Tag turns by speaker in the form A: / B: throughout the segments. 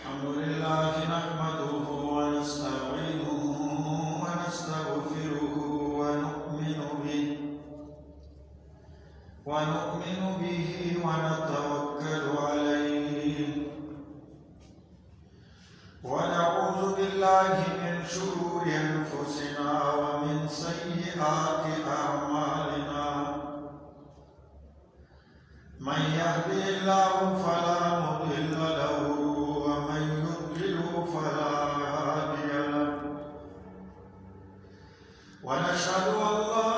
A: الحمد لله نحمده ونستعينه ونستغفره ونؤمن به ونتوكل عليه ونعوذ بالله من شرور أنفسنا ومن سيئات أعمالنا من يهده الله فلا مضل له ومن يضلل فلا هادي له ونشهد أن لا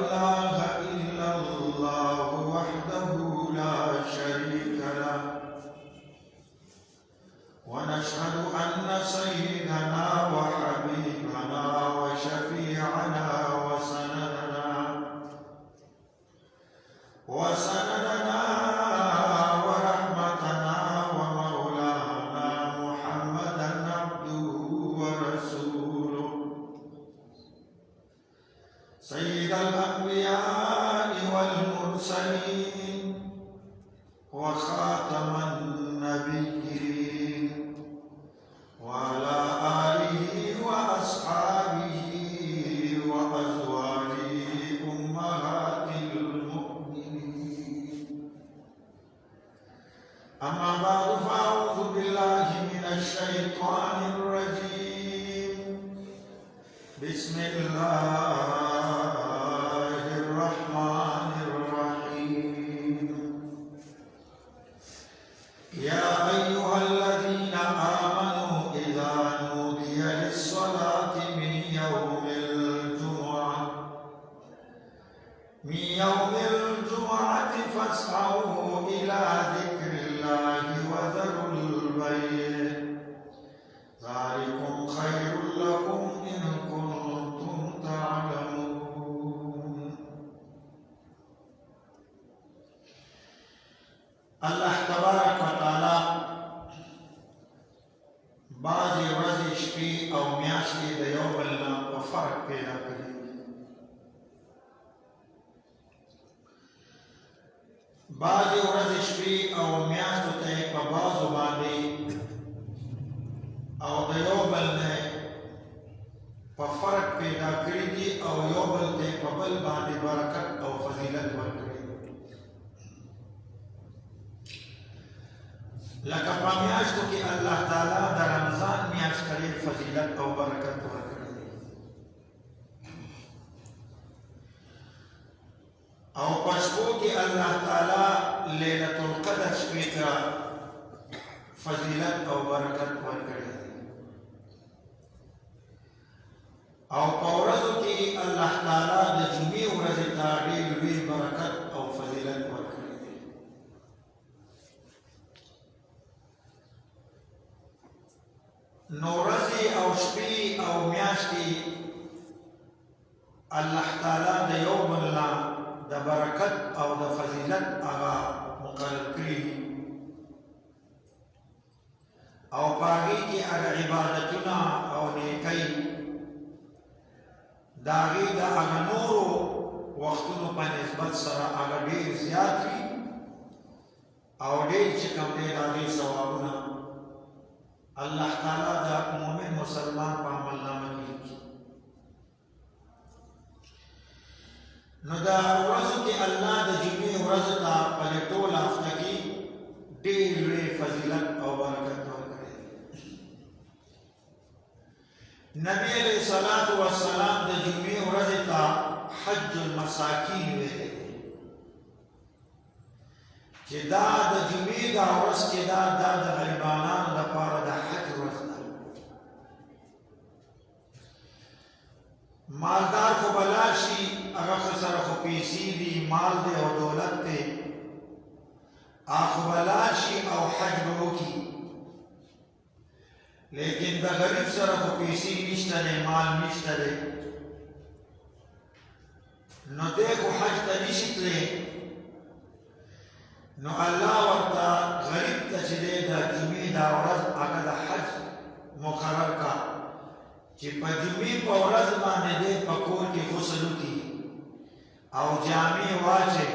A: إله إلا الله وحده لا شريك له ونشهد أن سيدنا وحبيبنا وشفيعنا وسندنا ورحمتنا ومولانا محمدا عبده ورسوله سيد الأنبياء والمرسلين وخاتم النبيين وعلى آله وأصحابه وأزواجه أمهات المؤمنين أما بعد فأعوذ بالله من الشيطان الرجيم بسم الله الرحمن الرحيم يا أيها الذين آمنوا إذا نودي للصلاة من يوم الجمعة فاسعوا إلى ذكر الله وذروا البيع ذلكم خير لكم إن كنتم تعلمون. الله تبارك وتعالى بعضی ورځې شپې او میاشتې د یو بل نه په فرق پیدا کړي. بعضی ورځې شپې او میاشتو ته یې په بعضو باندې او د یو بل نه په فرق پیدا کړي دي او یو بل ته په بل باندې برکت او فضیلت ورکړي. لکه په میاشتو کې الله تعالی د رمضان میاشت ته فضیلت او برکت ورکړي او په شپو کې الله تعالی لیلة القدر شپې ته فضیلت او برکت ورکړي او په ورځو کې الله تعالی د جمعې ورځې ته ډېر لوی برکت او فضیلت ورکړي. نو ورځې او شپې او میاشتې الله تعالی د یو بل نه د برکت او د فضیلت هغه مقرر کړي او په هغې کې هغه عبادتونه او نیکۍ د هغې د هغه نورو وختونو په نسبت سره هغه ډېر زیات وي او ډېر چې کوم دی د هغې ثوابونه الله تعالی د مؤمن مسلمان په عمل نامه کې لیکي. نو دا ورځو کې الله د جمعې ورځو ته په دې ټوله هفته کې ډېر لوی فضیلت او برکت ورکړی. نبی علیه الصلاة والسلام د جمعې ورځې ته حج المساکین ویلی چې دا د جمعې دا ورځ چې دا د غریبانانو لپاره د حج ورځ ده. مالدار خو به لاړ شي هغه خو سره خو پیسې دي مال دی او دولت دی هغه خو به لاړ شي او حج به وکړي لیکن د غریب سره خو پیسې نشته دی مال نشته دی نو دی خو حج ته نشي تللی. نو الله ورته غریب ته چې دی د جمعې دا ورځ هغه د حج مقرر کا چې په جمعې په ورځ باندې دی په کور کې غسل وکړي او جامې واچي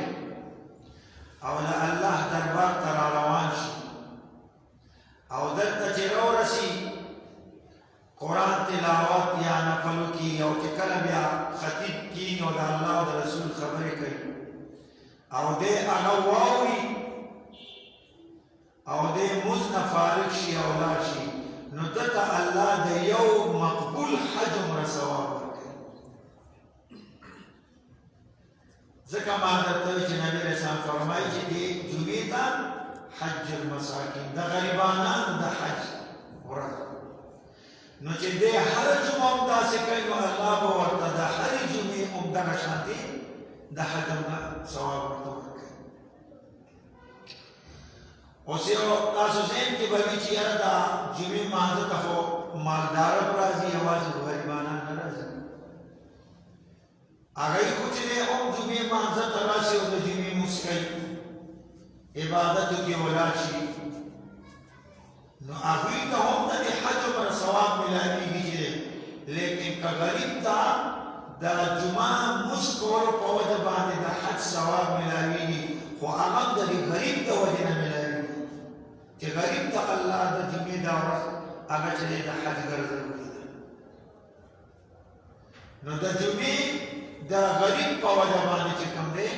A: او د الله دربار ته روان شي او حج المساکین د غریبانانو د حج ورځ نو چې دې هر جمعه هم داسې کوي نو الله به ورته د هرې جمعې هم دغه شانتې د حج هم ثواب ورته ورکوي. اوس یو تاسو ذهن کې به وي چې یاره دا جمعې لمانځه ته خو مالداره به راځي یوازې غریبانان نه راځي. هغوی خو چې دی هم جمعې لمانځه ته راشي او د جمعې لمونځ کوي عبادتو کې ولاړ شي نو هغوی ته هم د دې حج عمره ثواب میلامیږي چې دی لیکن که غریب ته د جمعه لمونځ کولو په وجه باندې د حج ثواب میلامیږي خو هغه د دې غریب د وجې نه میلامیږي چې غریب ته الله د جمعې دا ورځ هغه چې دی د حج ګرځولې ده نو د جمعې د غریب په وجه باندې چې کوم دی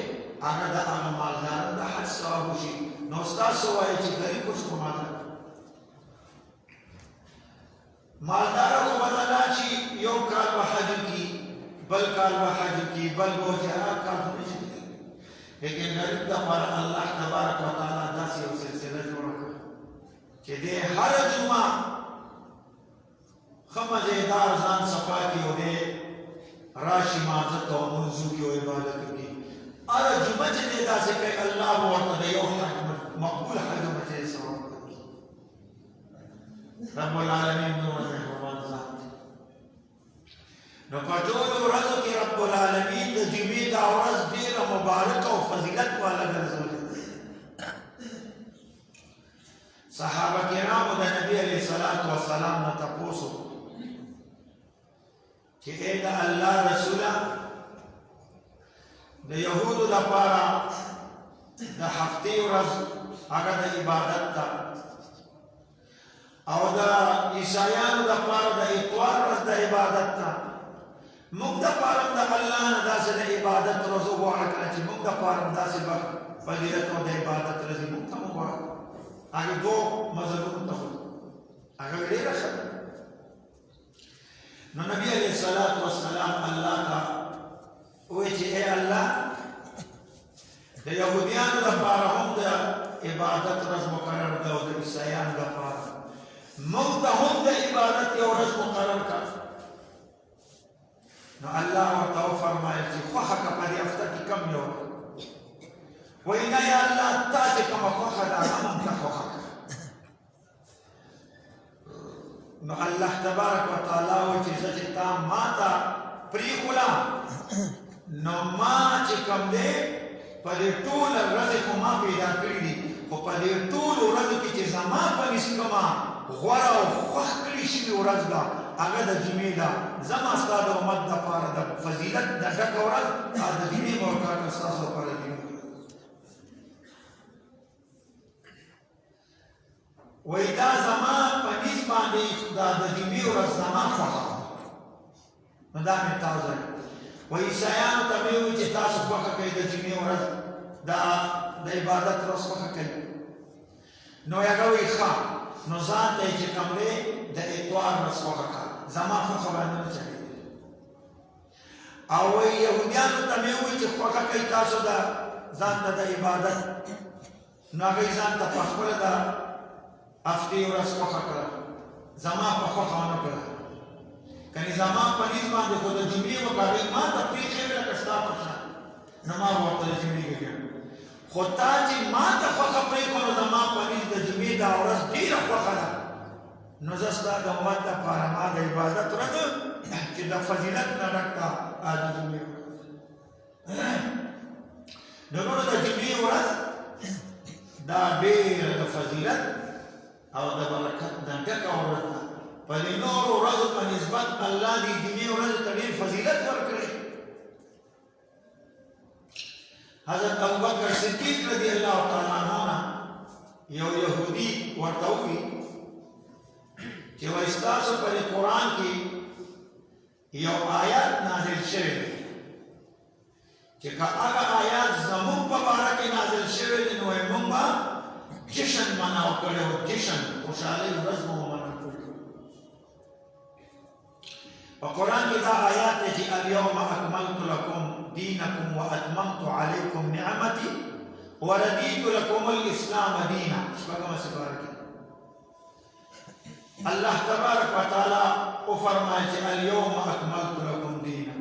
A: هغه د هغه مالدارو د حج ثواب وشي نو ستاسو وایي چې غریب اوس خو مالداره خو به دا چې یو کال به حج کي بل کال به حج کي بل به چې هغه کال خو نه شي لیکن غریب دپاره الله تبارک وتعالی داسې یو سلسله جوړه کړه چې دی هره جمعه ښه مزېدار ځان صفا کړي او دی راشي مانځه ته او لمونځ وکړي او عبادت وکړي هره جمعه چې دی داسې کوي الله به ورته د یو حج مقبول حج عمره چې ثواب ورکړي. رب العالمین دومره مهربان ذات دی نو په ټولو ورځو کې رب العالمین د جمعې دا ورځ ډېره مبارکه او فضیلت والا ګرځولې ده. صحابه کرامو د نبي علیه الصلاة والسلام نه تپوس وکړو چې ای د الله رسوله د یهودو لپاره د هفتې ورځ هغه د عبادت ده او د عیسایانو لپاره د اتوار ورځ د عبادت ده موږ دپاره د الله نه داسې د عبادت ورځ وغواړه کړه چې موږ دپاره داسې به فضیلت او د عبادت ورځې موږ ته وغواړه هغې دو مذهبونو ته خو هغه ډېره ښه ده نو نبی علیه الصلاة والسلام الله ته وایي چې ای الله د یهودیانو لپاره هم د عبادت ورځ مقرر ده او د عیسایانو لپاره موږ ته هم د عبادت یو ورځ مقرر کړه نو الله ورته وفرمایل چې خوښه که په دې هفته کې کم یو وایي نه یا الله تا چې کومه خوښه ده هغه موږ ته خوښه کړه نو الله تبارک وتعالی وایي چې زه چې تا ما ته پرېښوله نو ما چې کوم دی په دې ټوله ورځې خو ما پیدا کړي دي خو په دې ټولو ورځو کې چې زما په نس کومه غوره او خوښ کړي شوې ورځ ده هغه د جمعې ده زما ستا د امت دپاره د فضیلت د ډکه ورځ او د جمعې به ورکړه ستاسو لپاره جمعې وایي دا زما په نس باندې دا د جمعې ورځ زما خوښه نو دا مې تازه وایي عیسایانو ته مې وویل چې تاسو خوښه کوئ د جمعې ورځ د عبادت ورځ خوښه کوي نو هغه وایي ښه نو ځان ته یې چې کوم دی د اتوار ورځ خوښه کړه زما خوښه باندې نه چلېږي او وایي یهودیانو ته مې وویل چې خوښه کوئ تاسو د ځان ته د عبادت نو هغوی ځان ته په خپله د هفتې ورځ خوښه کړه زما په خوښه ونه کړه کنی زما په نیز باندې خو د جمعې وکړئ ما ته پرېښې وې لکه ستا په شان نو ما به ورته د جمعې وکړم خو تا چې ما ته خوښه پرېښوه نو زما په نیز د جمعې دا ورځ ډېره خوښه ده نو زه ستا د امت دپاره ما د عبادت ورځ چې د فضیلت نه ډک ده د جمعې ورځ نو نو د جمعې ورځ دا ډېره د فضیلت او د برکت نه ډکه ورځ ده په دې نورو ورځو په نسبت الله دې جمعې ورځو ته ډېر فضیلت ورکړی. حضرت ابوبکر صدیق رضی الله تعالی عنہ نه یو یهودي ورته وویل چې وایي ستاسو په دې قرآن کې یو آیات نازل شوی دی چې که هغه آیات زموږ په باره کې نازل شوی دی نو وایي موږ به جشن مناو کړی و جشن خوشحالۍ ورځ به مو منع کړې په قرآن کې دا آیات دی چې الیوم اکملت لکم دینکم واتممت علیکم نعمتي वरदीतु लकुमुल इस्लाम दीना शपगम सिबार की अल्लाह तबारक व तआला ओ फरमाए कि अल-यौम अकमलतु लकुम दीना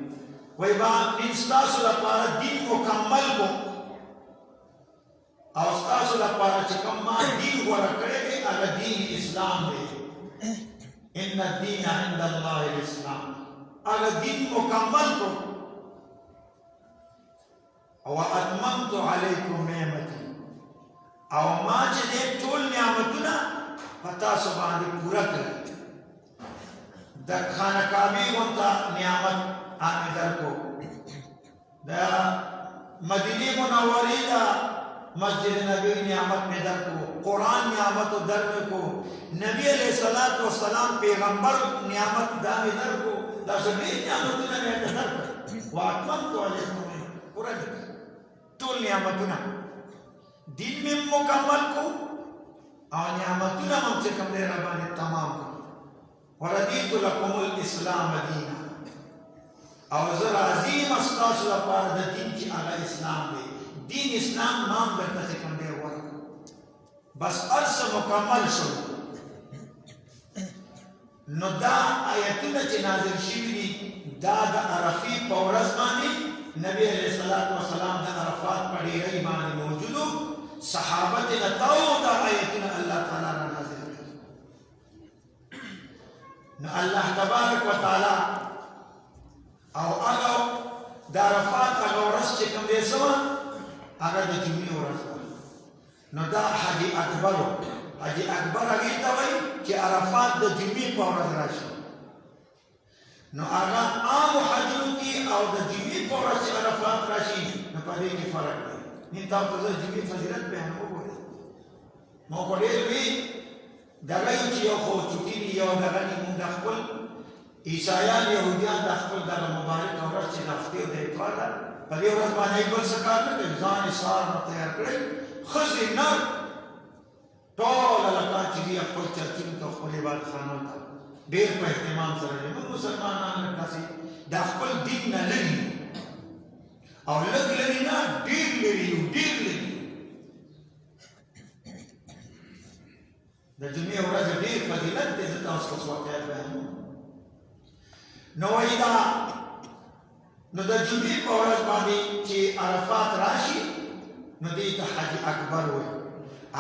A: वही बात निस्तासु लपारा दीन मुकम्मल को औस्तासु लपारा चिकम्मा दीन को रखड़े अल दीन इस्लाम दे इन्ना दीना इंदल्लाहि इस्लाम अल दीन मुकम्मल को व अतममतु अलैकुम निअमती और मां जे टोल नियामतुना पता सुबान पूरा कर द खाना काबी होता नियामत आने दर को द मदीने मुनव्वरी दा मस्जिद नबी नियामत में दर को कुरान नियामत दर में को नबी अलैहिस्सलातु वस्सलाम पैगंबर नियामत दा में दर को दा सभी नियामत में दर को वातम तो अलैकुम पूरा टोल नियामतुना दिन में मुकम्मल को और नियामतुना हमसे कमरे रबानी तमाम को वरदीतु लकुमुल इस्लाम दीना और जरा अजीम अस्तासु लपार द दीन की आला इस्लाम दे दीन इस्लाम नाम करता से कमरे हुआ बस अर्स मुकम्मल शो नुदा आयतुना चे नाज़िल शिवरी दाद अरफी पौरज़मानी नबी अलैहिस्सलातु वस्सलाम दा अरफात पढ़ी रही मानी मौजूदो सहाबत नताओ दा आयतुना अल्लाह ताला नाज़िल की न अल्लाह तबारक व ताला और अगो दा अरफात अगो रस चे कम दे सवा अगर दा जुमी रस न दा हाजी अकबर अगी तवई कि अरफात दा जुमी पौरज़ राशि न आगा आम हजू की और द जिमी पौरा से अरफात राशि न पदे की फर्क है निता तो जिमी फजीलत पे हम बोले मोकोले भी दगाई चियो खो चुकी नी यो दगानी मुंदखल ईसायान यहूदियान दखल दर मुबारक और से नफ्ते दे फादा पदे और माने बोल सका न जान इसार न तैयार करे खजिना तोल लका चिड़ी अकल चर्चिन तो खोले बात खाना था देर पर इस्तेमाल सर मुसलमान नकासी दाखल दिन न लगी और लग लगी ना डील लगी द दुनिया और जो डील फजीलत दे देता उसको स्वागत है नवाइदा न द जुमी पौरज बादी के अरफात राशि नदी का हाजी अकबर हुए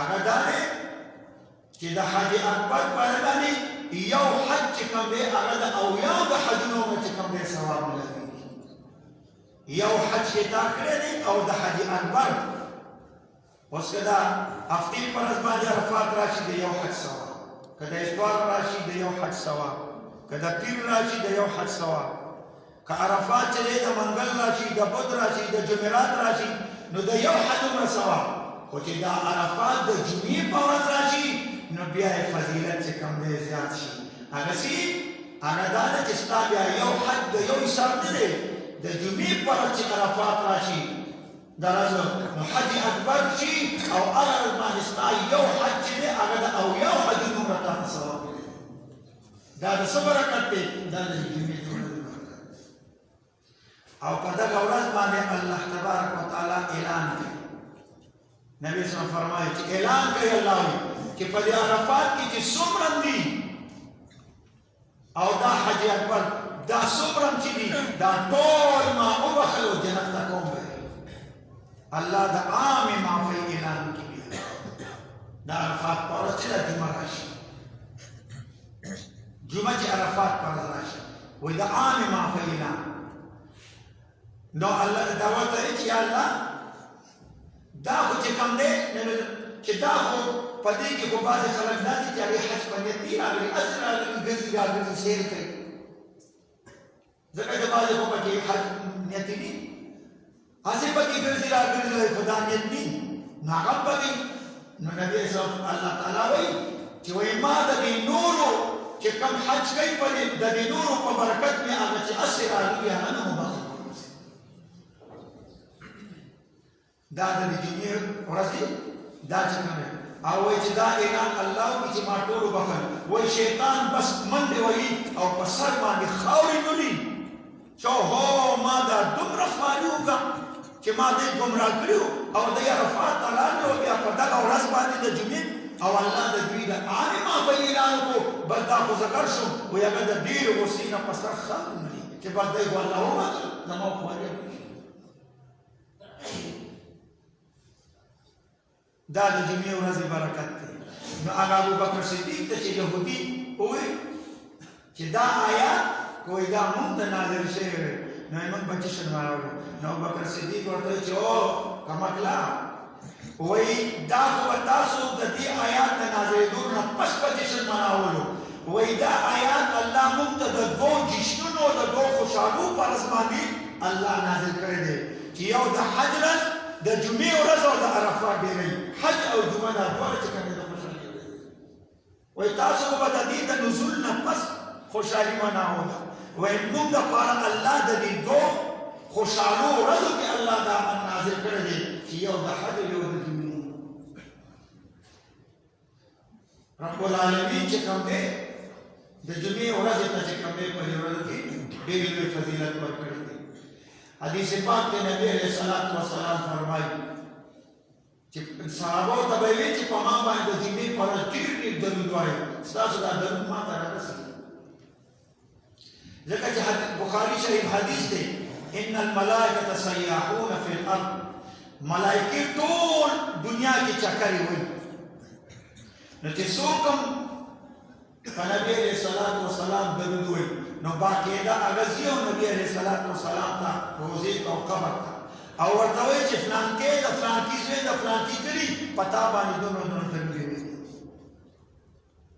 A: आगे दाने कि द हाजी अकबर पढ़ने यो हज चिकम दे अगद औया द हजनों में चिकम दे सवाब लगी यो हज के दाखले ने और द हज अकबर उसके दा हफ्ते पर अज़बाज अरफात राशि दे यो हज सवाब कदा इस्वार राशि दे यो हज सवाब कदा पीर राशि दे यो हज सवाब का अरफात चले द मंगल राशि द बुध राशि द जुमेरात राशि नो द यो हज में सवाब हो चे दा अरफात द जुमी पौरज राशि नबिया फजीलत से कम दे ज़्यादा शी अगसी अनदान चिस्ता बिया यो हज यो इशार दे द जुमी पर चे अरफात राशि दरजो हज अकबर शी और अगर मानिस्ता यो हज दे अगर औ यो हज नुरता सवाब दाद सबर करते दाद जुमी और पदा गौरज माने अल्लाह तबारक व तआला ऐलान किया नबी सल्लल्लाहु अलैहि वसल्लम फरमाए कि ऐलान करे अल्लाह कि पदे अरफात की जी सुमरन दी और दा हज अकबर दा सुमरन ची दा तोल मा उबखलो जन्नत तक होंगे अल्लाह दा आम माफी ऐलान की दा अरफात पर चला जुमा राशि जुमा जी अरफात पर राशि वो दा आम माफी ऐलान नो अल्लाह दावत है कि अल्लाह दा कुछ कम दे कि दा हो पदे की गुबार खलक ना कि चाहे हज बने तीन आगे असर आगे गज़ी शेर के जगह जब आगे को पके हज नियति नहीं आसे पके गज़ी खुदा नियत नहीं नागम पके नो नबी सब अल्लाह ताला वही कि वो इमाद भी नूरो कि कम हज कई पदे दबी नूरो को बरकत में आगे कि असर आगे है ना मुबारक दादा जिन्हें औरसी दाच करे आवै चिदा ऐलान अल्लाह की चिमा टोर बखल वो शैतान बस मंदे वही और पसर माने खावरी नुली चो हो मादा दुमरा फारूका कि मादे गुमराह करियो او د عرفات نه لاندې او بیا په دغه ورځ باندې د جمعې او الله د دوی د عام معافۍ اعلان وکړو بل دا خو ذکر شو وایي هغه د ډېرې غوسې نه په سر خم دي چې بس دی خو الله ومنل زما خو فارغ دا د جمعې ورځې برکت دی نو هغه ابوبکر صدیق ته چې یهودي وویل چې دا آیات کوئی دا مونږ ته نازل شوی دی نو یې موږ به جشن راوړو نو ابوبکر صدیق ورته وایي چې او کمکلا وایي دا خو به تاسو د دې آیات نه نازلېدو نه پس به جشن مناولو وایي دا آیات الله موږ ته د دوو جشنونو د دوو خوشحالو په ورځ باندې الله نازل کړی دی چې یو د حج ورځ د جمعې ورځ او د عرفات ډېرۍ حج او جمعه دا دواړه چې کومې د خوشحالۍ ورځ وایي تاسو به د دې د نزول نه پس خوشحالي مناوله وایي موږ دپاره الله د دې دوو خوشحالو ورځو کې الله دا نازل کړی دی چې یو د حج یو د جمعې رب العالمین چې کوم دی د جمعې ورځې ته چې کوم دی په دې ورځو کې ډېرې لوی فضیلت ورکړی دی حدیث پاک کې نبی علیه الصلاة والسلام فرمایي چې صحابو ته به یې ویل چې په ما باندې د جمعې په ورځ ډېر ډېر درود وایي ستاسو دا درود ما ته رارسېږي ځکه چې بخاري شریف حدیث دی ان الملائکة سیاحون فی الارض ملائکې ټول دنیا کې چکرې وایي نو چې څوک هم په نبي علیه الصلاة والسلام درود وایي نو باقاعده هغه ځي او نبي علیه الصلاة والسلام ته روضې ته او قبر ته او ورته وایي چې فلانکې د فلانکي زوی د فلانکي کلي په تا باندې دومره درود وایي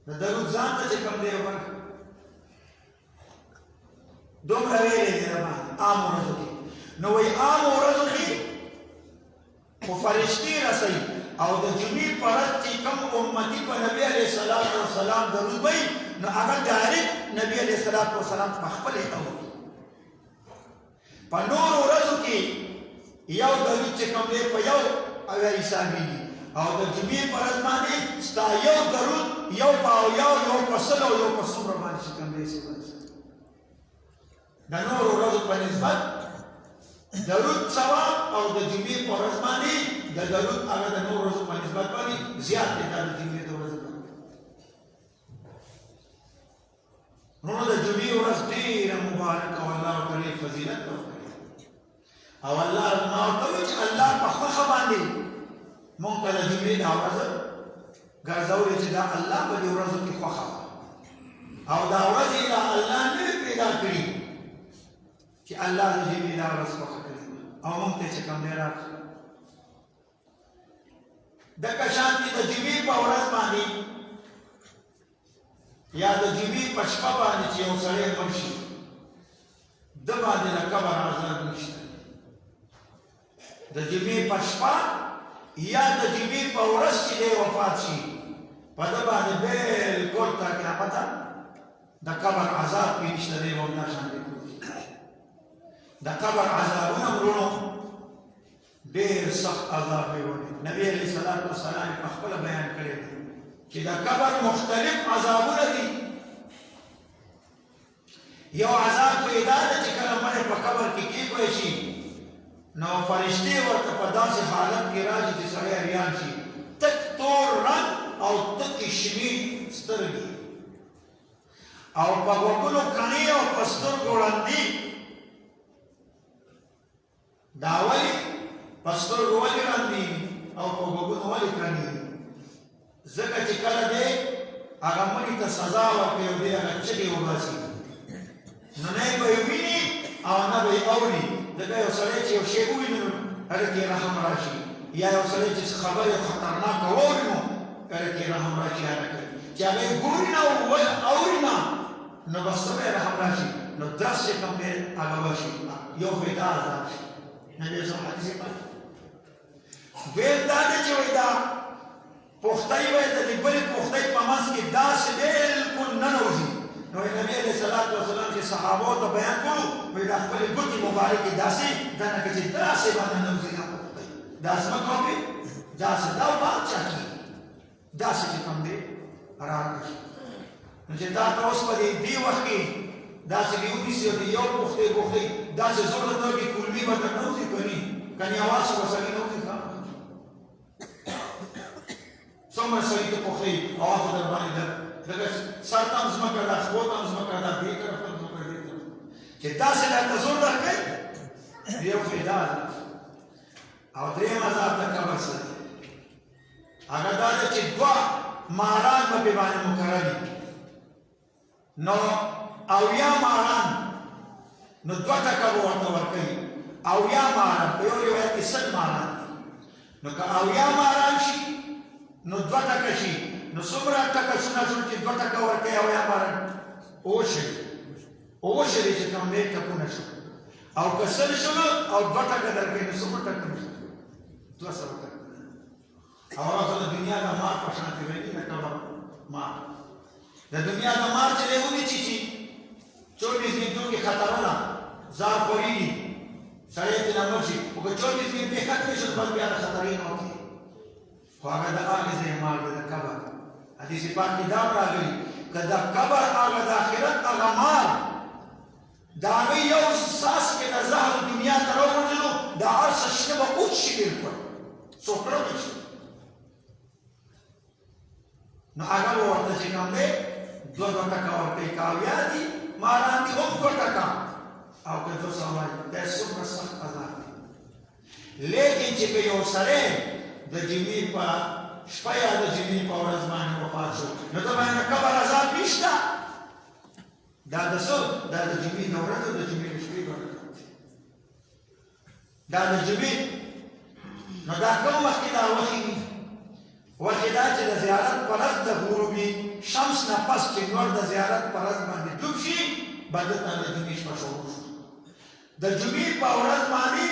A: د درود ځان ته چې کوم دی ورکړه دومره ویلې دی رباندې عام ورځو کې نو وایي عام ورځو کې خو فرشتې رسوي او د جمعې په ورځ چې کوم امتي په نبي علیه الصلاة والسلام درود وایي نو هغه ډایرکټ نبی علیه الصلاة والسلام په خپلې اوري په نورو ورځو کې یو درود چې کوم دی په یو اویا حسابېږي او د جمعې په ورځ باندې ستا یو درود یو په یو په سل او یو په څومره باندې چې کوم دی د نورو ورځو په نسبت درود ثواب او د جمعې په ورځ باندې د درود هغه د نورو ورځو په نسبت باندې زیات دی دا د جمعې د ورځې باندې نو د جمعې ورځ ډېره مبارکه او الله ورته ډېر فضیلت ورکړی او الله ما ورته وایي چې الله په خوښه باندې موږ ته د جمعې دا ورځ ګرځولې چې دا الله په دې ورځو کې خوښه او دا ورځې دا الله نه پیدا کړي چې الله د جمعې دا ورځ خوښه کړي او موږ ته چې کوم دی راکړي دغه شانتې د جمعې په ورځ باندې یا د جمعې په شپه باندې چې یو سړی مړ شي د باندې د قبر عذاب نشته د جمعې په شپه یا د جمعې په ورځ چې دی وفات شي په ده باندې بلکل تر قیامته د قبر عذاب پرې نشته دی همدا شانتې د قبر عذابونه ورونو ډېر سخت عذاب دی نبي علیه الصلاة والسلام په خپله بیان کړی دی چې د قبر مختلف عذابونه دي یو عذاب خو یې دا ده چې کله مړی په قبر کې کېښوی شي نو فرشتې ورته په داسې حالت کې راځي چې سړی حیران شي تک تور رنګ او تکې شنې سترګې او په غوږونو کڼې او په سترګو ړندې دا ولې په سترګو ولې ړندې او په غوږونو ولې کڼې ځکه چې کله دی هغه مړي ته سزا ورکوي او دی هغه چغې وباسي نو نه یې به یې ویني او نه به یې اوري ځکه یو سړی چې یو شی وویني نو هغه کې رحم راشي یا یو سړی چې خبرې خطرناکه واوري نو هغه کې رحم راشي هغه کې چې هغه یې ګوري نه او اوري نه نو بس څه به رحم راشي نو درس چې کوم دی هغه وشي یو خو یې دا عذاب شي نبي صلی الله علیه وسلم دویم دا دی چې وایي دا پختۍ وایي د دې بلې پختۍ په منځ کې داسې بلکل ننوځي نو نبي علیه الصلاة والسلام چې صحابو ته بیان کړو وایي دا خپلې ګوتې مبارکې داسې دنکه چې داسې به ننوځي دا پختۍ دا ځمکه وي داسې دا بادچا کېږي داسې چې کوم دی راکړي نو چې دا ته اوس په دې وخت کې داسې دې ونیسي او د یو پختۍ داسې زور ته کې کولمې به درنوځي کني کني اواز به سړي نه وځي څومره سړي ته پخلی او هغه در باندې دغه سر ته هم ځمکه ده خپو ته هم ځمکه ده دې طرف ته هم ځمکه دې طرف چې داسې درته زور درکوي یو خو یې دا ده او درېیم عذاب د قبر څه دی هغه دا ده چې دوه ماران به پرې باندې مقرر دي نو اویا ماران نو دوه ټکه به ورته ورکوي اویا ماران په یو روایت کې 100 ماران نو که اویا ماران شي نو دوه ټکه شي نو څومره ټکه شونه شول چې دوه ټکه ورکوي اویا ماران اووه شلې چې کوم دی ټکونه شو او که 100 شول او دوه ټکه درکوي نو څومره ټکونه شول 200 ټکه او هغه د دنیا د مار په شان دی وایي د قبر مار د دنیا د مار چې دی ونیسي چې 24 غنټو کې خطرونه زار خوري سړی ته نه مرشي او که 24 غنټې ختمې شول بل بیا د خطرې نه وکړي خو هغه د هغې ځای مار دی د قبر حدیث پاک کې دا راغلي که د قبر هغه د آخرت هغه مار د هغې یو ساس کې د زهر دنیا ته راووتلو د هر څه شنه به اوچ شي بلکل څوکړه به شي نو هغه به ورته چې کوم دی 2 ټکه ورکوي که اویا دي ماران دي هم 2 ټکه او که 200 وایي دا څومره سخت عذاب دی لیکن چې که یو سړی د جمعې په شپه یا د جمعې په ورځ باندې وفات شو نو د باندې د قبر عذاب نشته دا د څه دا د جمعې د ورځې او د جمعې د شپې برکت دی دا د جمعې نو دا کوم وخت کې دا وخت وي وخت دا چې د زیارت په ورځ د غروبي شمس نه پس چې نور د زیارت په ورځ باندې ډوب شي بدل ته د جمعې شپه شروع شو د جمعې په ورځ باندې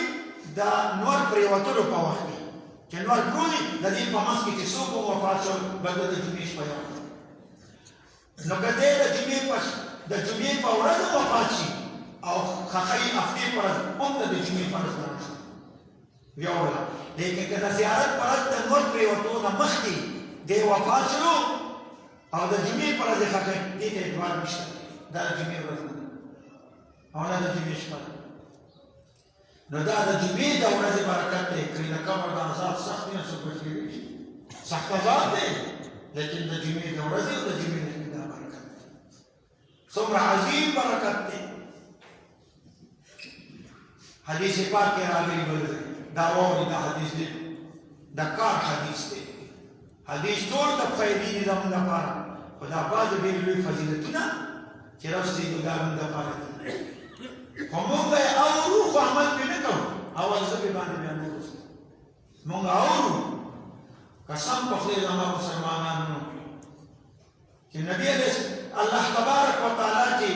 A: د نور پرېوتلو په وخت کې چې نور پرونی د دې په منځ کې چې څوک وفات شول بدل د جمعې شپه یو نو که دی د جمعې په ورځ وفات شي او خخی هفتې په ورځ هم د جمعې په ورځ راشي یو ولا لیکن که د زیارت په ورځ د نور پرېوتو نه مخکې دی وفات شلو او د جمعې په ورځ یې خخی دې ته اعتبار نشته دا د جمعې ورځ نه او نه د جمعې شپه ده نو دا د جمعې د ورځې برکت دی که د قبر د عذاب سخت وي نو څوک بچ کېدی شي سخت عذاب دی لیکن د جمعې د ورځې او د جمعې د شپې دا برکت دی څومره عظیم برکت دی حدیث پاک کې راغلی بل دی دا واورئ دا حدیث دی د کار حدیث دی حدیث ټول د فایدې دي زموږ لپاره خو دا بعضې ډېر لوی فضیلتونه چې رسېږي دا زموږ لپاره دي خو موږ به یې اورو خو عمل پرې نه کوو اول زه بې باندې بیا نور موږ اورو قسم په خدای زما مسلمانانو چې نبي الله تبارک وتعالی چې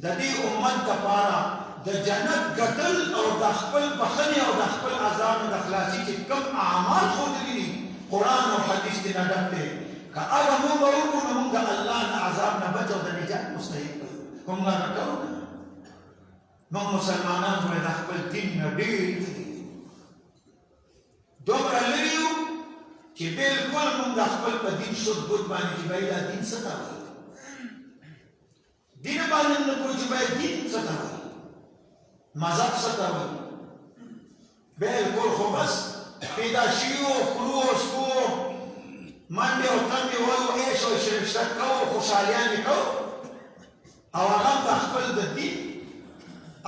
A: د دې امت دپاره د جنت ګټل او د خپل بخښنې او د خپل عذاب نه د خلاصي چې کوم اعمال ښودلي دي قرآن او حدیث دې نه ډک دی که هغه موږ وکړو نو موږ د الله نه عذاب نه بچ او د نجات مستحق یو خو موږ هغه کوو نه موږ مسلمانان خو د خپل دین نه ډېر دومره لرې یو چې بلکل موږ د خپل په دین شد بود باندې چې باید دا دین څه ته وایي دین باندې نه پوه چې باید دین څه ته وایي مذهب څه ته وایي بلکل خو بس پیدا شوي وو خورو او سپو منډې او تنډې وایو عیش او شرکشت کوو خوشحالیانې کوو او هغه د خپل د دین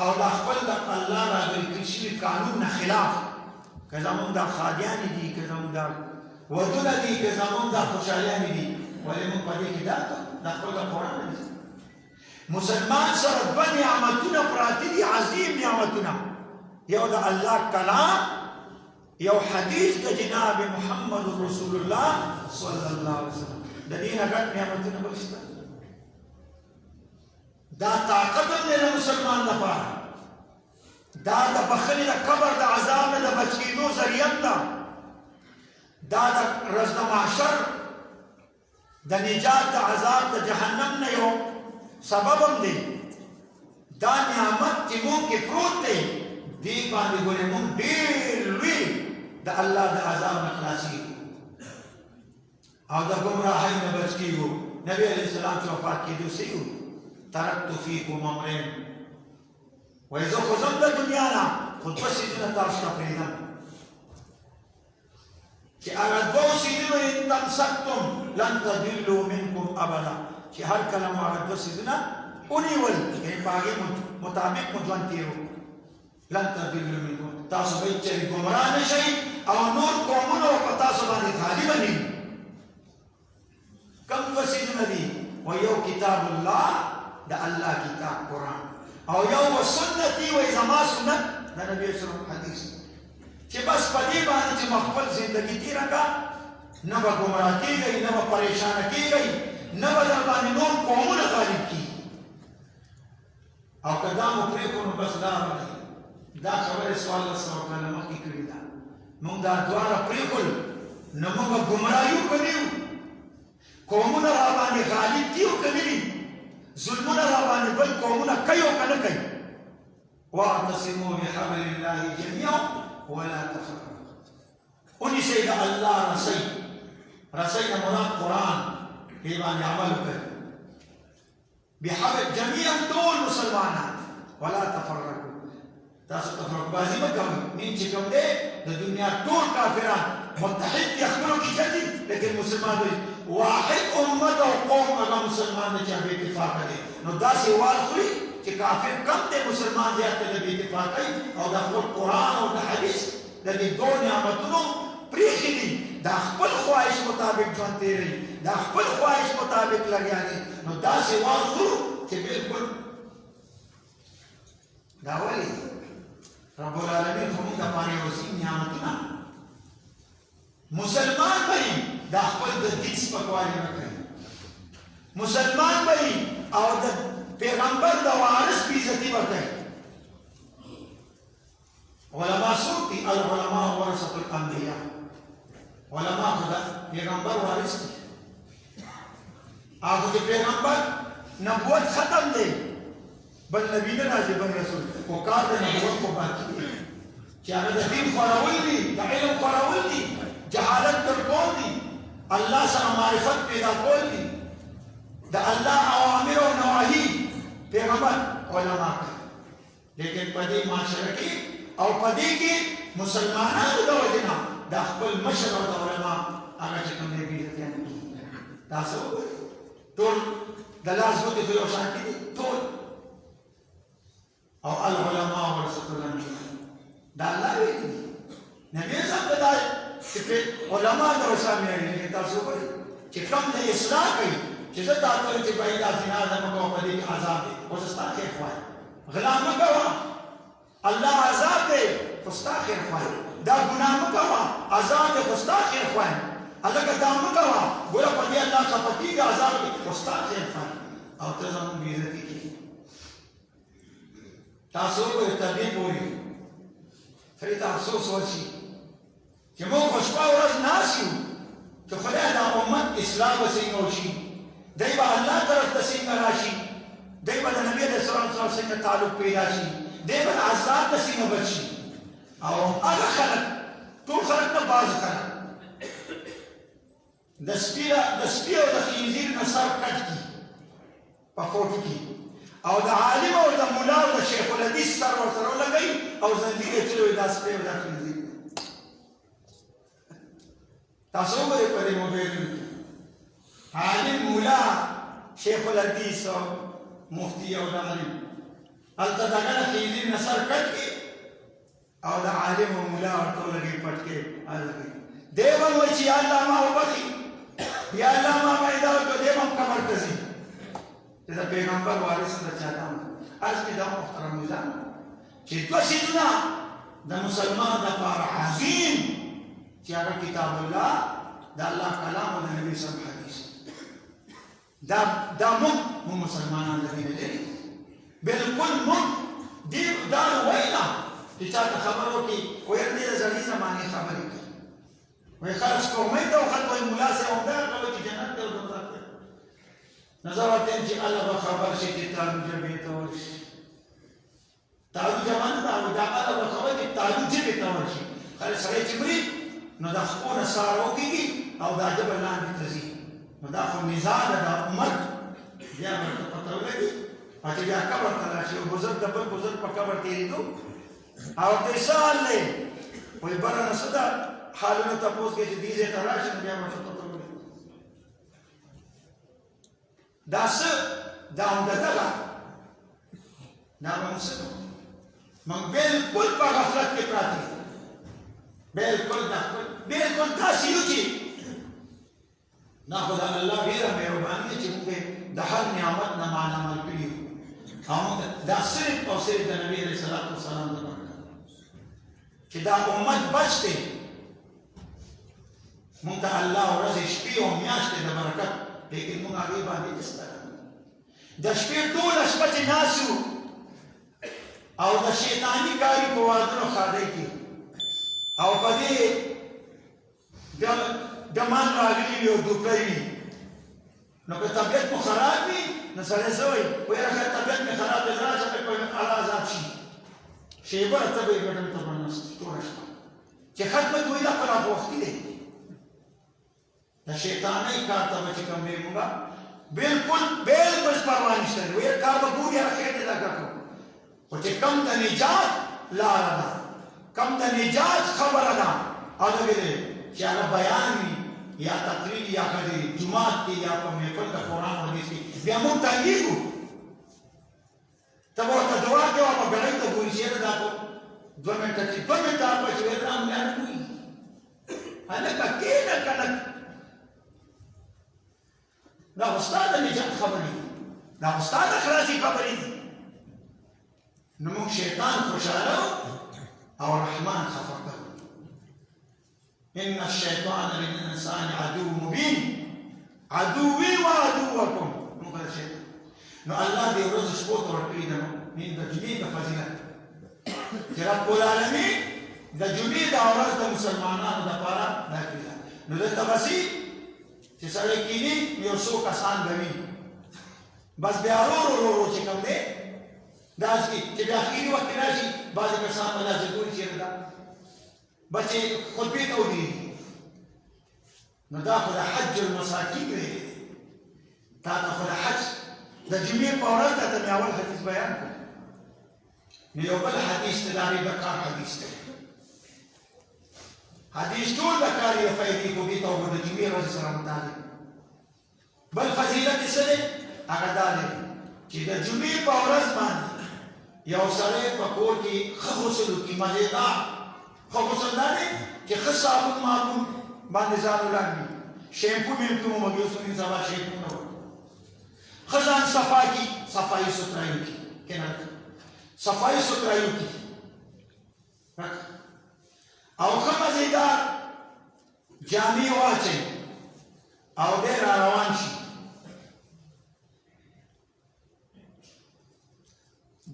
A: او د خپل د الله راغلي کړي شوي قانون نه خلاف که زموږ دا خادیانې دي که زموږ دا ودونه دي که زموږ دا خوشحالیانې دي ولې موږ په دې کې دا کوو دا خپل د قرآن نه مسلمان سره دوه نعمتونه پراته دي عظیم نعمتونه یو د الله کلام یو حدیث د جناب محمد رسول الله صلی الله علیه وسلم د دې نه ګټ نعمتونه بل شته دا طاقت دی د مسلمان لپاره دا د بخښنې د قبر د عذاب نه د بچ کېدو ذریعه ده دا د ورځ د محشر د نجات د عذاب د جهنم نه یو سبب هم دی دا نعمت چې موږ کې پروت دی دې باندې ګورې موږ ډېر لوی د الله د عذاب نه خلاصېږو او د ګمراهۍ نه بچ کېږو نبي علیه السلام چې وفات کېدو څه یو ترکت فیکم امرین وایي زه خو ځم د دنیا نه خو دوه څیزونه تاسو ته پرېږدم چې چې هغه دوه سیدونه ان تمسکتم لن تضلوا منکم ابدا چې هر کله مو هغه دوه سیدونه ونیول یعنې په هغې مطابق مو ژوند تېرو لن تضلوا منکم تاسو به هېڅ ګمراه نه شئ او نور قومونه په تاسو باندې غالبه نه وي کوم دوه سیدونه دي و یو کتاب الله د الله کتاب قرآن او یو سنتي وایي زما سنت د نبي وسلم حدیث چې بس په دې باندې چې خپل زندګي تېره کړه نه به ګمراه کېږئ نه به پریشانه کېږئ نه به در باندې نور قومونه غالب کېږي او که دا مو پرېږدو نو بس دا به دا خبرې څوارلس سوه کاله مخکې کړې ده موږ دا دواړه پرېښول نو موږ به ګمراه یو که نه یو قومونه را باندې غالب دي او که نه دي ظلمونه را باندې بل قومونه کوي او که نه کوي واعتصموا بحبل الله جميعا ولا تفرقوا ونیسئ د الله رسۍ رسۍ نه مراد قرآن دې باندې عمل وکړئ بحبل جميعا ټول مسلمانان ولا تفرقوا تاسو تفرق بازي مه کوئ نن چې کوم دی د دنیا ټول کافران متحد دي خپلو کې ګرځي لیکن مسلمان وایي واحد امت او قوم هغه مسلمان دی چې بې اتفاقه دی نو داسې وال خوري چې کافر کم دی مسلمان زیات دی د بې اتفاقۍ او د خپل قرآن او د حدیث د دې دوه نعمتونو پرېښي دي دا خپل خواهش مطابق ژوند تېروي دا خپل خواهش مطابق لګیا دي نو داسې وال خورو چې بلکل دا ولې رب العالمین خو موږ دپاره یو عظیم نعمتونه مسلمان به وي دا خپل د دین سپکوالي نه کوي مسلمان به وي او د پیغمبر د وارث بېعزتي به کوي علما څوک دي العلماء ورثة الانبیاء علما خو د پیغمبر وارث دي هغه د پیغمبر نبوت ختم دی بل نبی نه راځي بل رسول خو کار د نبوت خو باقي دی چې هغه د دین خورول دي د علم خورول دي جهالت درکول دي الله سره معرفت پیدا کول دي د الله اوامر او نواهی پیغمبر علما کوي لیکن په دې معاشره کې او په دې کې مسلمانانو د وجې نه د خپل مشر او د علما هغه چې کوم دی بېعزتیان کېږي تاسو وګورئ ټول د لاس ګوتې خو یو شان دي ټول او العلماء ورثة الانبیاء دا الله ویلي دي نبي صاحب دا چې علما د اسلام یې تاسو وګورئ چې کوم د اصلاح کوي چې زه تا ته چې باید دا زنا نه مکوه په دې کې عذاب دی اوس ستا خیر خواهی غلا مه کوه الله عذاب دی خو ستا خیر خواهی دا ګناه مه کوه عذاب دی خو ستا خیر خواهی هلکه دا مه کوه ګوره په دې الله خفه کېږي عذاب دی خو ستا خیر خواهی او ته زموږ بېعزتي کېږي تاسو وګورئ تر دې پورې خري ته افسوس ورشي چې موږ خو شپه ورځ ناست یو چې خدای دا امت اصلاح به څنګه وشي دی به الله طرف ته څنګه راشي دی به د نبي علیه السلام سره څنګه تعلق پیدا شي دی به د عذاب نه څنګه بچ شي او هغه خلک ټول خلک نه بعض خلک د سپي او د خنزیر نه سر کټ کړي په فوټو کې او د عالم او د ملا او د شیخ الحدیث سر ورسره ولګوي او زندګي یې چلوي دا سپی او دا خنزیر تاسو وګورئ په دې موبایلونو کې عالم ملا شیخ الحدیث او مفتی او د عالم هلته دغه د خنزیر نه سر کټ کړي او د عالم او ملا ورته ولګوي پټ کې هلګوي دی به وایي چې یا الله ما وبخي یا الله ما پیدا وکړه دی به هم قبر ته ځي چې د پیغمبر وارث د چا دا عرض کې دا محترم نظام چې دوه څیزونه د مسلمان دپاره عظیم چې هغه کتاب الله د الله کلام او د نبي صلی الله حدیث دا موږ مسلمانان د دې نه لري بلکل موږ دې دا وینا چې چا ته خبر وکړي ویل دې د زړې زمانې خبرې کوي وایي خلک سپوږمۍ ته وخت وایي ملا صاحب همدغه کوي چې جنت ته ورځه نظر ورته چې الله به خبر شي چې تعلق جبې ته ورشي تعلق جوان دا الله به خبر چې تعلق جبې ته ورشي خلک سړی چې مري نو دا خپل سار وکړي او دا جبه لاندې ته ځي نو دا خو نظام ده د امت بیا ورته پته ولګي چې بیا قبر ته راشي او بزرګ د بل بزرګ په قبر تېرېدو او ورته یې سوال دی وایي بله نه څه ده حالونه تاسو کې چې دې ځای ته راشي نو بیا به څه پته ولګي دا څه دا همدغه ده دا به موږ څه کوو موږ بالکل په غفلت کې پراته یو بالکل داسې یو چې ناخذ الله ډېره مهرباني چې موږ د هر نعمت نه مالامال کړي یو او دا صرف او صرف د نبي علیه الصلاة والسلام د برکت چې دا امت بچ دی موږ ته الله ورځې شپې او میاشتې د برکت لیکن موږ هغې باندې استرا د شپې ټوله شپه چې ناست یو او د شیطاني کاري په وادونو ښادۍ کې او په دې ګمان راغلي وي او دوکۍ وي نو که طبیعت مو خراب وي نو سړی څه وایي وایي راشه طبیعت مې خراب دی راشه مې په الله عذاب شي شیبه ته به یې ګډم ته به ناست ټوله شپه چې ختمه دوی دا خراب وختي دی د شیطانۍ کار ته به چې کوم دی مونږ بالکل پروا نشته دی وایي کار به ګوري هغه خیر دی دا کار کوو خو چې کم د نجات لاره ده کم د نجات خبره ده هغه دی چې هغه بیان وي یا تقریر یا کدی جماعت کې یا په محفل د قرآن حدیث کې بیا موږ تنګېږو ته به ورته دعا کوې او په ګړۍ ته ګوري چې یاره دا خو 2 منټه چې 2 منټه پسې ویل دا ملا نه کوي هلکه کښېنه که نه دا خو ستا د نجات خبرې دي دا خو ستا د خلاصي خبرې دي نو موږ شیطان خوشحاله او رحمان خفه کوو إن الشيطان للإنسان عدو مبين عدوي وعدوكم موږ د شیطان نو الله دې ورځ شپو ته ورکړي ده من د جمعې د فضیلت چې رب العالمین د جمعې د ورځ د مسلمانانو دپاره دا کړې ده نو دلته بسي چې سړی کیني یو څو کسان به وي بس بیا ورو چې کوم دی داسې چې بیا اخري وخت کې راشي بعضې کسان به داسې ګوري چېرې ده بچې خطبې ته ودرېږي نو دا خو د حج المساکین دی تا ته خو د حج د جمعې په ورځ ته مې اول حدیث بیان کړ نو یو بل حدیث دی د ابي بکر حدیث دی حدیث ټول د کار یې فایدې خو دې ته د جمعې ورځې سره متعلق بل فضیلت یې څه دی هغه دا دی چې د جمعې په ورځ باندې یو سړی په کور کې ښه غسل وکړي مزېدار خو غسل دا دی چې ښه صابون معمول باندې ځان ولاړوي شیمپو مېمپو مو مګي اوس نن سبا شیمپو نه وایي ښه ځان صفا کړي صفایي سترایي وکړي کېنه صفایي سترایي وکړي او ښه مزېدار جامې واچوي او دی را روان شي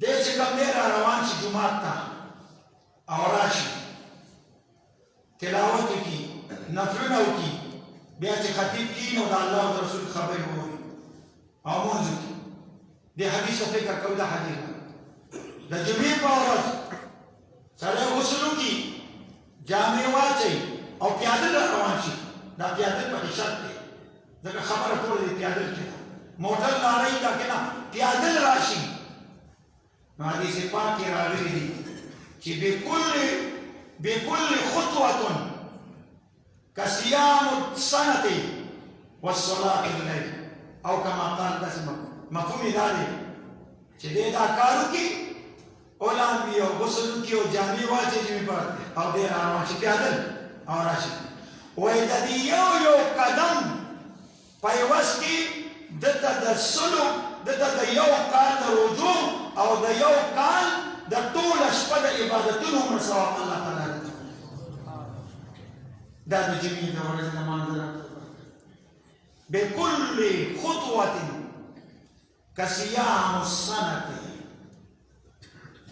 A: دی چې کوم دی را روان شي جومات ته او راشي تلاوت وکړي نفلونه وکړي بیا چې خطیب کښېني نو د الله او د رسول خبرې ووایي او مونځ وکړي دې حدیث ته فکر کوي دا حدیث د جمعې په ورځ سړی غسل وکړي جامې واچوي او پیاده را روان شي دا پیاده پکې شرط دی ځکه خبره ټوله دې پیاده کې ده موټر لارۍ ته که نه پیاده راشي نو حدیث پاک کې راغلي دي چې بكل خطوة كصيام السنة والصلاة الليل او كما قال دسمه مفهوم ذلك چې دې دا کار وکړي اولامي او غسل وکړي او جامې واچوي جمعې پر او دې را روان شي پیادل او راشي وایي د دې یو قدم په عوض کې دته د سلو دته د یو کال د رجوع او د یو کال د ټوله شپه د عبادتونو عمر ثواب الله تعالی دا د جمعې د ورځې د لمانځه بكل خطوة كصيام السنة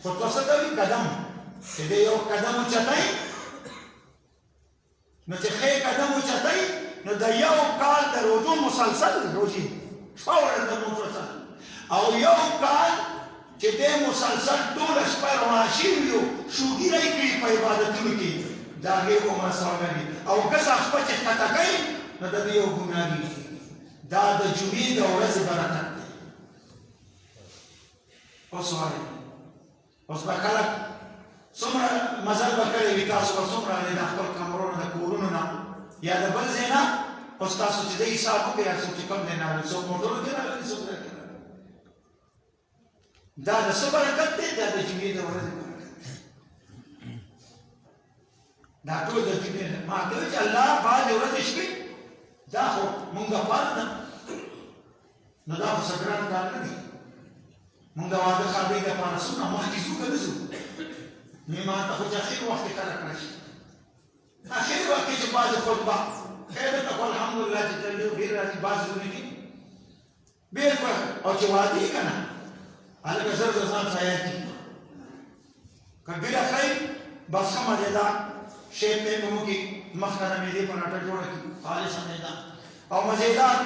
A: خطوه څه کوي قدم چې دی یو قدم اوچتوي نو چې ښې قدم اوچتوي نو د یو کال د روزو مسلسل روزي شپه ورځ د مسلسل او یو کال چې دی مسلسل ټوله شپه روان شوي یو شوګیرۍ کړي په عبادتونو کې د هغې عمر ثواب لري او کسه شپه چې ښکته کوي نو د دې یو ګناه کېږي دا د جمعې د ورځې برکت دی اوس وایي اوس به خلک څومره مزل به کړی وي تاسو به څومره د خپل کمرونو د کورونو نه یا د بل ځای نه اوس تاسو چې د حساب وکړئ هر څوک چې کوم دی راغلی څوک موټرو کې راغلی څوک راکې راغلی دا د څه برکت دی دا د جمعې د ورځې برکت دی دا ټول د جمعې ما ته وایي چې الله بعضې ورځې شپې دا خو مونږ دپاره ده نو دا خو څه ګران کار نه دی مونږ د واده ښادۍ دپاره څومره مخکې ځو که نه ځو مېلمه ته خو چې اخر وخت کې کله کړی شي اخر وخت کې چې بعضې خطبه خیر ته خو الحمدلله چې تبلیغ ډېر راځي بعض ځایونه کې بېلکل او چې واده یې که نه هلکه زر زر ځان ځایات دي که ګیره ښایي بس ښه مزېدار شیب مې په مو کې مخ نه د معدې پراټه جوړه کړي خالصه معده او مزېدار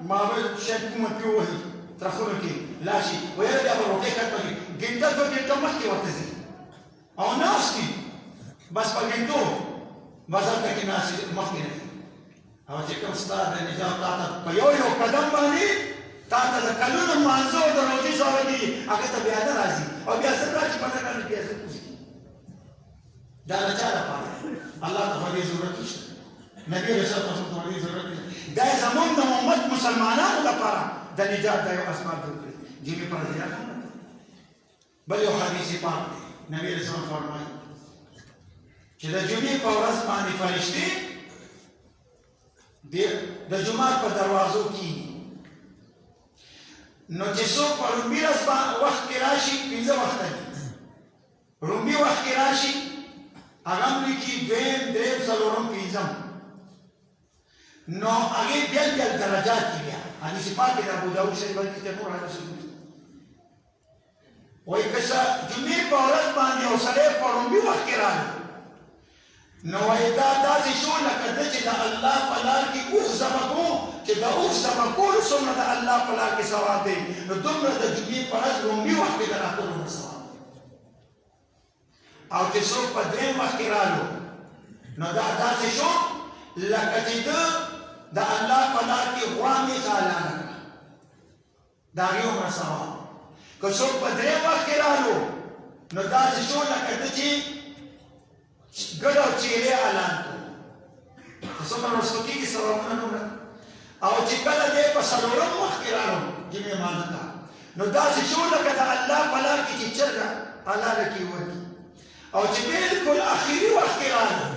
A: ماوې شیب کومه پې ووهي ترخونو کې لا شي ویل بیا به روټۍ کټ پکې ګنټه دوه ګنټه مخکې ورته ځي او ناست دي بس په ګنټو بس هلته کې ناست مخکې نه او چې کوم ستا د نجات تا ته په یو یو قدم باندې تا ته د کلونو مانځه او د روژې سوال دي هغه ته بیا نه راځي او بیا زه راشي په دغه بیا زه کوزي دا د چا لپاره الله ته خو دې ضرورت نشته نبي رسول الله ته دې ضرورت نشته دا یې زموږ د امت مسلمانانو لپاره د نجات دا یو اسباب جوړ کړي جمعې پر ورځ بل یو حدیث پاک دی نبی رسول الله فرمایي چې د جمعې په ورځ باندې فرشتې د جمعات په دروازو کې نو چې څوک په لومبي ورځ وخت کې راشي پنځه وخته دي لومبي وخت کې راشي هغه هم لیکي دویم دریم څلورم پنځم نو هغې بېل بېل درجات دي بیا حدیث پاک کې د ابوداود شریف حدیث دی نور حدیثونه وایي که جمعې په ورځ باندې یو سړی په لومبي وخت کې راغی نو وایي دا داسې شو لکه ده چې د الله په لار کې اوښ ذبح کوو چې د اوښ ذبح کولو څومره د الله په لار کې ثواب دی نو دومره د جمعې په ورځ لومبي وخت کې د راتلو نه ثواب دی او چې څوک په درېیم وخت کې رالو نو دا داسې شو لکه چې ده د الله په لار کې غوا مې غالانه کړه د هغې عمره ثواب که څوک په درېیم وخت کې رالو نو داسې شو لکه ده چې ګډ او چیرې اعلان کړو څومره رسو کېږي ثوابونه دومره او چې کله دی په څلورم وخت کې راغلو جمعې لمانځه ته نو داسې شو لکه د الله په لار کې چې چرګه حلاله کې وځي او چې بالکل اخري وخت کې راغلو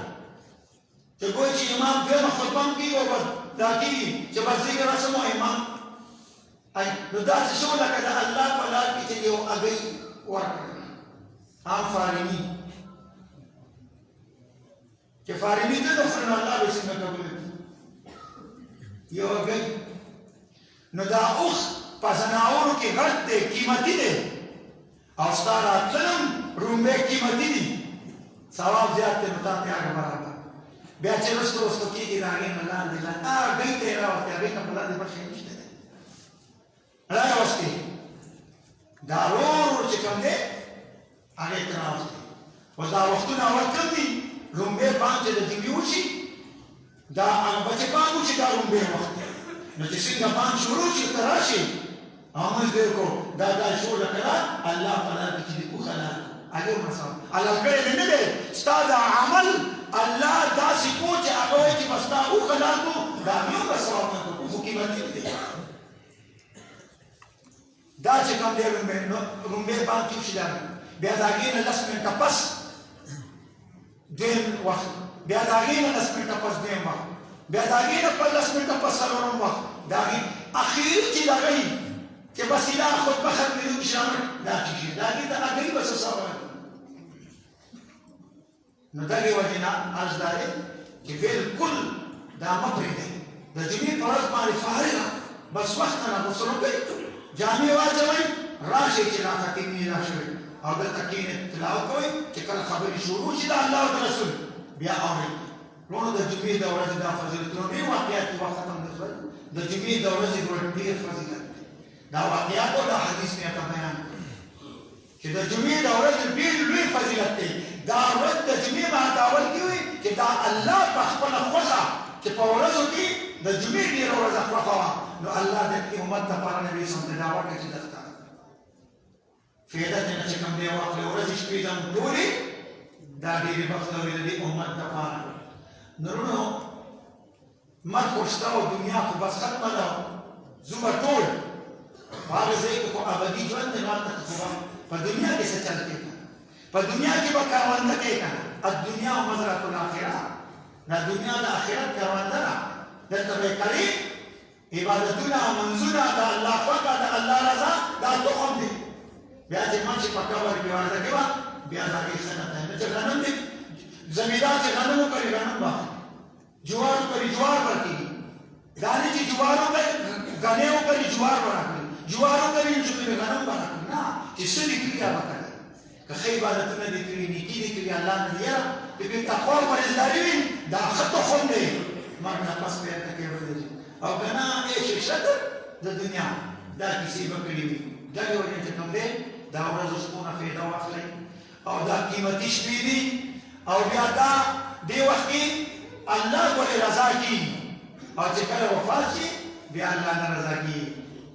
A: چې ګویا چې امام دویمه خطبه هم کېږي او دا کېږي چې بس ذکر رسم و امام نو داسې شو لکه د الله په لار کې چې یو هګۍ ورکړه عام فارمي چې فارمي ته د خپل الله به څنګه قبول کړي یو هګۍ نو دا اوښ په ځناورو کې غټ دی قیمتي دی او ستا راتلم رومبې قیمتي دي ثواب زیات دی نو تا ته هغه برابر بیا چې رستو رستو کېږي د هغې نه لاندې هګۍ ته یې راوستې هغې نه په لاندې بل شی نشته دی راوستې دا ورو چې کوم دی هغې ته راوستې اوس دا وختونه اول کوم دي لومبې بانک چې د جمعې وشي دا هغه چې بانک وشي دا لومبې وخت دی نو چې څنګه بانک شروع شي ته راشي او موږ ډېر کړو دا شو لکه الله په لار کې چې دې وښله هغې ورسوه حلال کړی مې نه دی ستا دا عمل الله داسې کو چې هغه وایي چې بس تا وښله کړو دا مې هم به ثواب نه کړو خو قیمتي دی دا چې کوم دی لومبې بانک چې وشي دا بیا د هغې نه لس منټه پس دویم وخت بیا د هغې نه لس منټه پس دویم وخت بیا د هغې نه لس منټه پس څلورم وخت د هغې اخري چې د هغې چې بس اله خطبه ختمېدو کې شامل دا چې شي د هغې د هغې به څه ثواب نو دغې وجې نه عرض دا دی چې بالکل دا مه پرېږدئ د جمعې په ورځ باندې فارغه بس وخت نه غسل وکړئ جامې واچوئ راشئ چې دا ختم یې را شوی او دلته کښېنئ تلاوت کوئ چې کله خبرې شروع شي د الله او د رسول بیا اورئ وروڼو د جمعې د ورځې دا فضیلتونه ډېر واقعات دي وخت ختم نه شول د جمعې د ورځې ډېر فضیلت دی دا واقعات او دا حدیث مې ته بیان چې د جمعې د ورځې ډېر لوی فضیلت دی دا ورځ د جمعې باندې اول کې وي چې دا الله په خپله خوښه چې په ورځو کې د جمعې ډېره ورځ خوښه وه نو الله د امت دپاره نبي صلی الله علیه وسلم دا ورکړه چې دلته فایده ته نه چې کوم دی واخلې ورځې شپې ځم ټولې دا ډېرې بختورې د دې امت دپاره نورونو مرګ خو شته او دنیا خو بس ختمه ده ځو به ټول په هغه ځای کې خو ابدي ژوند دی نو هلته خو به په دنیا کې څه چل کې په دنیا کې به کرونده کې که نه الدنیا مزرعة الآخرة دا دنیا د آخرت کرونده ده دلته به یې کرې عبادتونه منځونه د الله خوښه د الله رضا دا تخم دی بیا چې ما چې په قبر کې ورته کې به بیا د هغې څه نه نه چې غنم دی زمیندار چې غنم وکړي غنم به جوار وکړي جوار به کېږي دا نه چې جوار وکړي ګنې وکړي جوار به راکړي جوار وکړي چې غنم به راکړي نه چې څه دې کړي هغه کوي که ښه عبادتونه دې کړي نیکي دې کړي الله نه یره د دې تقوا او پرهیزګاري وي دا ښه تخم دی مرګ نه پس بیا ته کې ورځي او که نه عیش شطر د دنیا دا کیسې به کړي وي دغې وجې چې کوم دی دا ورځ اوسپونه فایده واخلئ او دا قیمتي شپې دي او بیا دا دې وخت کې الله ورې رضا کېږي او چې کله وفات شي بیا الله نه رضا کېږي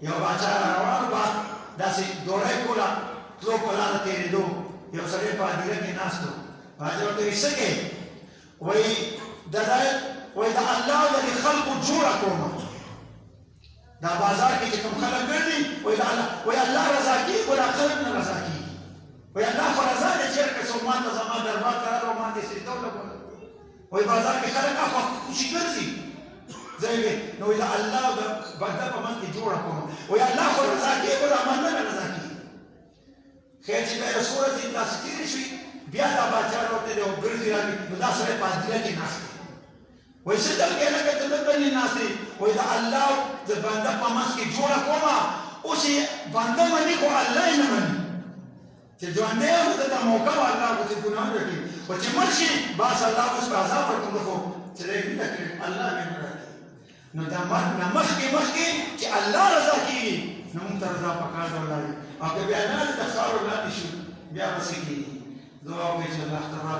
A: یو باچا روان به داسې دوړی کوله تلو په لاره تېرېدو یو سړی په هدیره کې ناست و باچا ورته وایي څه کوې وایي وایي د الله د دې خلقو جوړه کومه دا بازار کې چې کوم خلک ګرځي وایي الله رضا کېږي خو دا خلک نه رضا کېږي وایي الله خو رضا دی چېرې که څوک ما ته زما دربار ته راغله او ما دې سجده ولګوله وایي بازار کې خلک اخوا خوشي ګرځي ځای نو وایي د الله د بنده په منځ کې جوړه کومه وایي الله خو رضا کېږي خو دا بنده نه رضا کېږي خیر چې بیا یې څو ورځې داسې تېرې شوې بیا دا باچا راوتی دی او ګرځي راغلي نو دا سړی په هدیره کې ناست دی وایي څه چل کوې لکه ته دلته نه ناست دی وایي د الله د بنده په منځ کې جوړه کومه اوس یې بنده مني خو الله یې نه مني چې ژوندی یم ته دا موقع وه الله ورته ګناهونه کړي خو چې مړ شي بس الله اوس په عذاب ورکوم خو چې دی مینه کړي الله مې نه راکړي نو دا مرګ نه مخکې چې الله رضا کېږي نو موږ ته رضا پکار ده ولاړې او که بیا نه د خاورو لاندې شو بیا به څه کېږي دعا وکړئ چې الله تبارک